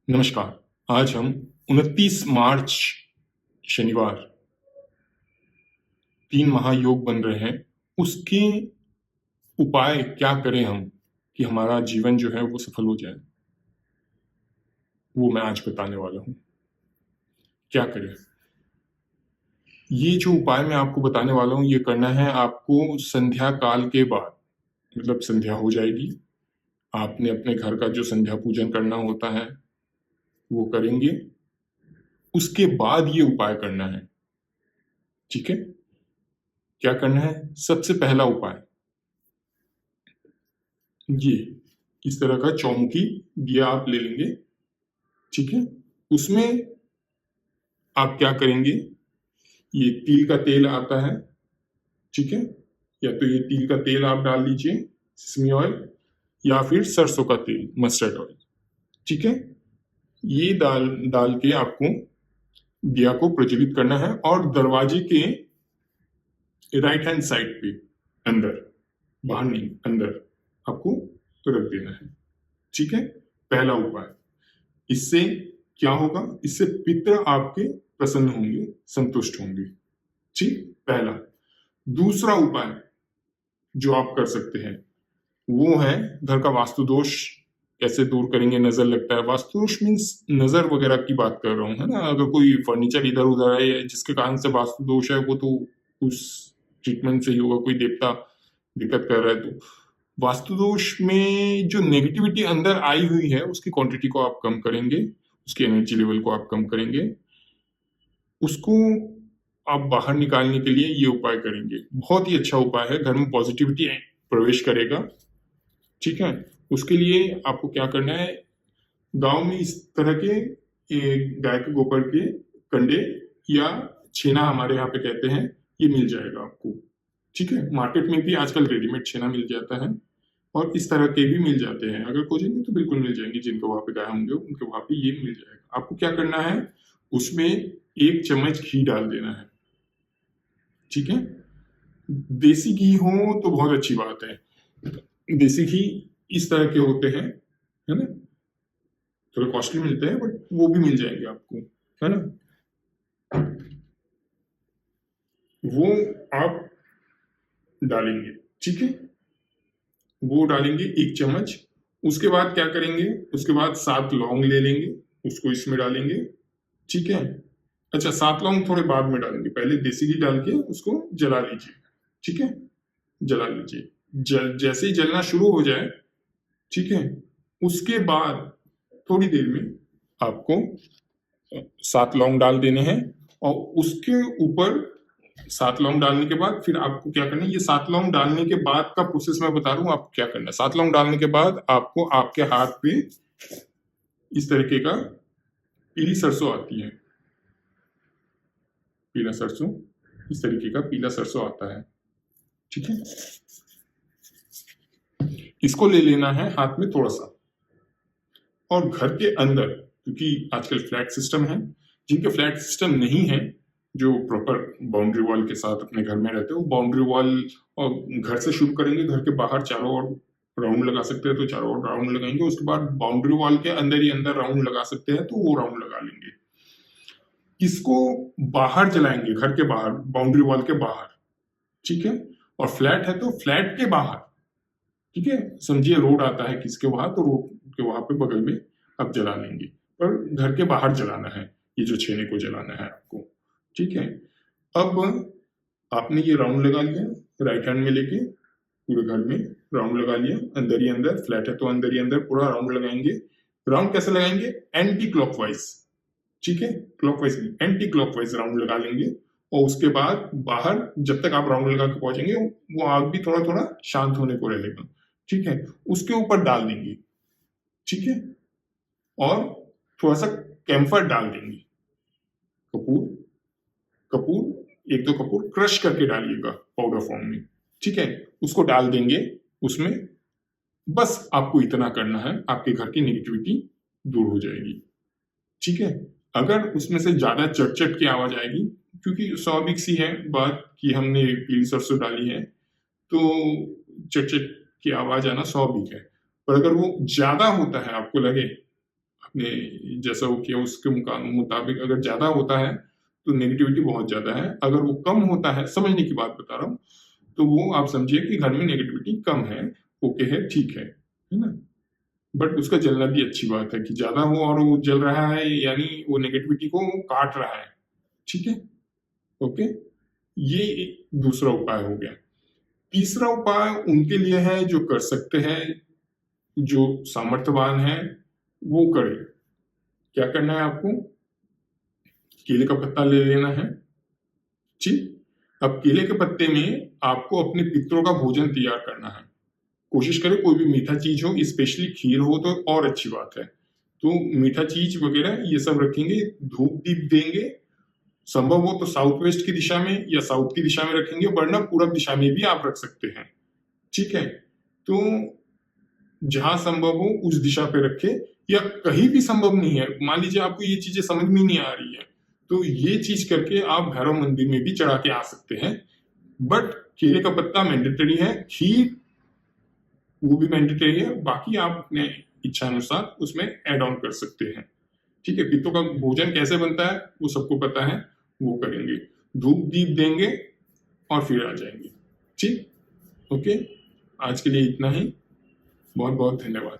नमस्कार। आज हम 29 मार्च शनिवार 3 महायोग बन रहे हैं। उसके उपाय क्या करें हम कि हमारा जीवन जो है वो सफल हो जाए, वो मैं आज बताने वाला हूँ। क्या करें? ये जो उपाय मैं आपको बताने वाला हूँ, ये करना है आपको संध्या काल के बाद। मतलब संध्या हो जाएगी, आपने अपने घर का जो संध्या पूजन करना होता है वो करेंगे, उसके बाद ये उपाय करना है। ठीक है? क्या करना है? सबसे पहला उपाय ये इस तरह का चौमुखी दिया आप ले लेंगे। ठीक है? उसमें आप क्या करेंगे, ये तिल का तेल आता है, ठीक है, या तो ये तिल का तेल आप डाल दीजिए, सेसमी ऑयल, या फिर सरसों का तेल, मस्टर्ड ऑयल। ठीक है? ये डाल डाल के आपको दिया को प्रज्वलित करना है और दरवाजे के राइट हैंड साइड पे, अंदर, बाहर नहीं, अंदर आपको रख देना है। ठीक है? पहला उपाय। इससे क्या होगा? इससे पितृ आपके प्रसन्न होंगे, संतुष्ट होंगे। ठीक, पहला। दूसरा उपाय जो आप कर सकते हैं वो है घर का वास्तु दोष कैसे दूर करेंगे। नजर लगता है, वास्तु दोष मीन्स नजर वगैरह की बात कर रहा हूँ, है ना। अगर कोई फर्नीचर इधर उधर है जिसके कारण से वास्तु दोष है, वो तो उस ट्रीटमेंट से ही होगा। कोई देवता दिक्कत कर रहा है तो वास्तु दोष में जो नेगेटिविटी अंदर आई हुई है उसकी क्वांटिटी को आप कम करेंगे, उसकी एनर्जी लेवल को आप कम करेंगे, उसको आप बाहर निकालने के लिए ये उपाय करेंगे। बहुत ही अच्छा उपाय है, घर में पॉजिटिविटी प्रवेश करेगा। ठीक है? उसके लिए आपको क्या करना है, गांव में इस तरह के गाय के गोबर के कंडे या छेना हमारे यहाँ पे कहते हैं, ये मिल जाएगा आपको। ठीक है? मार्केट में भी आजकल रेडीमेड छेना मिल जाता है और इस तरह के भी मिल जाते हैं। अगर खोजेंगे तो बिल्कुल मिल जाएंगे, जिनको वहां पे गाय होंगे उनके वहां पे ये मिल जाएगा। आपको क्या करना है, उसमें 1 चम्मच घी डाल देना है। ठीक है? देसी घी हो तो बहुत अच्छी बात है। देसी घी इस तरह के होते हैं, है ना, थोड़े कॉस्टली मिलते हैं बट वो भी मिल जाएंगे आपको, है ना। वो आप डालेंगे। ठीक है? वो डालेंगे 1 चम्मच। उसके बाद क्या करेंगे, उसके बाद 7 लौंग ले लेंगे, उसको इसमें डालेंगे। ठीक है? अच्छा, 7 लौंग थोड़े बाद में डालेंगे, पहले देसी घी डाल के उसको जला लीजिए। ठीक है? जला लीजिए। जैसे ही जलना शुरू हो जाए, ठीक है, उसके बाद थोड़ी देर में आपको 7 लौंग डाल देने हैं और उसके ऊपर 7 लौंग डालने के बाद फिर आपको क्या करना है, ये 7 लौंग डालने के बाद का प्रोसेस मैं बता रहा हूँ आपको क्या करना है। 7 लौंग डालने के बाद आपको आपके हाथ पे इस तरीके का पीली सरसों आती है, पीला सरसों, इस तरीके का पीला सरसों आता है। ठीक है? इसको ले लेना है हाथ में थोड़ा सा, और घर के अंदर, क्योंकि आजकल फ्लैट सिस्टम है, जिनके फ्लैट सिस्टम नहीं है, जो प्रॉपर बाउंड्री वॉल के साथ अपने घर में रहते हो, बाउंड्री वॉल और घर से शुरू करेंगे, घर के बाहर चारों ओर राउंड लगा सकते हैं तो चारों ओर राउंड लगाएंगे, उसके बाद बाउंड्री वॉल के अंदर ही अंदर राउंड लगा सकते हैं तो वो राउंड लगा लेंगे। इसको बाहर जलाएंगे, घर के बाहर, बाउंड्री वॉल के बाहर। ठीक है? और फ्लैट है तो फ्लैट के बाहर। ठीक है? समझिए रोड आता है किसके वहां, तो रोड के वहां पे बगल में आप जला लेंगे, पर घर के बाहर जलाना है, ये जो छेने को जलाना है आपको। ठीक है? अब आपने ये राउंड लगा लिया, राइट हैंड में लेके पूरे घर में राउंड लगा लिया, अंदर ही अंदर, फ्लैट है तो अंदर ही अंदर पूरा राउंड लगाएंगे। राउंड कैसे लगाएंगे? Anti clockwise. ठीक है? क्लॉकवाइज नहीं, एंटी क्लॉकवाइज राउंड लगा लेंगे। और उसके बाद बाहर जब तक आप राउंड लगा के पहुंचेंगे वो आग भी थोड़ा थोड़ा शांत होने को रहेगा। ठीक है? उसके ऊपर डाल देंगे। ठीक है? और थोड़ा सा कैम्फर डाल देंगे, कपूर, कपूर 1-2 कपूर क्रश करके डालिएगा पाउडर फॉर्म में। ठीक है? उसको डाल देंगे उसमें। बस आपको इतना करना है, आपके घर की नेगेटिविटी दूर हो जाएगी। ठीक है? अगर उसमें से ज्यादा चट की आवाज आएगी, क्योंकि स्वाभाविक सी है बात कि हमने पीली सरसों डाली है तो चट की आवाज आना स्वाभाविक है, पर अगर वो ज्यादा होता है, आपको लगे आपने जैसा वो किया उसके मुताबिक अगर ज्यादा होता है तो नेगेटिविटी बहुत ज्यादा है, अगर वो कम होता है, समझने की बात बता रहा हूँ, तो वो आप समझिए कि घर में नेगेटिविटी कम है, ओके है, ठीक है ना। बट उसका जलना भी अच्छी बात है कि ज्यादा हो और वो जल रहा है यानी वो नेगेटिविटी को काट रहा है, ठीक है, ओके। ये एक दूसरा उपाय हो गया। तीसरा उपाय उनके लिए है जो कर सकते हैं, जो सामर्थ्यवान है, वो करे। क्या करना है आपको? केले का पत्ता ले लेना है, ठीक। अब केले के पत्ते में आपको अपने पितरों का भोजन तैयार करना है। कोशिश करें कोई भी मीठा चीज हो, स्पेशली खीर हो तो और अच्छी बात है। तो मीठा चीज वगैरह ये सब रखेंगे, धूप दीप देंगे, संभव हो तो साउथ वेस्ट की दिशा में या साउथ की दिशा में रखेंगे, वरना पूरब दिशा में भी आप रख सकते हैं, ठीक है। तो जहां संभव हो उस दिशा पे रखे, या कहीं भी संभव नहीं है, मान लीजिए आपको ये चीजें समझ में नहीं आ रही है, तो ये चीज करके आप भैरव मंदिर में भी चढ़ा के आ सकते हैं। बट केले का पत्ता मैंडेटरी है, खीर वो भी मैंडेटरी है, बाकी आप अपने इच्छा अनुसार उसमें ऐड ऑन कर सकते हैं, ठीक है। पित्तों का भोजन कैसे बनता है वो सबको पता है, वो करेंगे, धूप दीप देंगे और फिर आ जाएंगे, ठीक, ओके। आज के लिए इतना ही, बहुत बहुत धन्यवाद।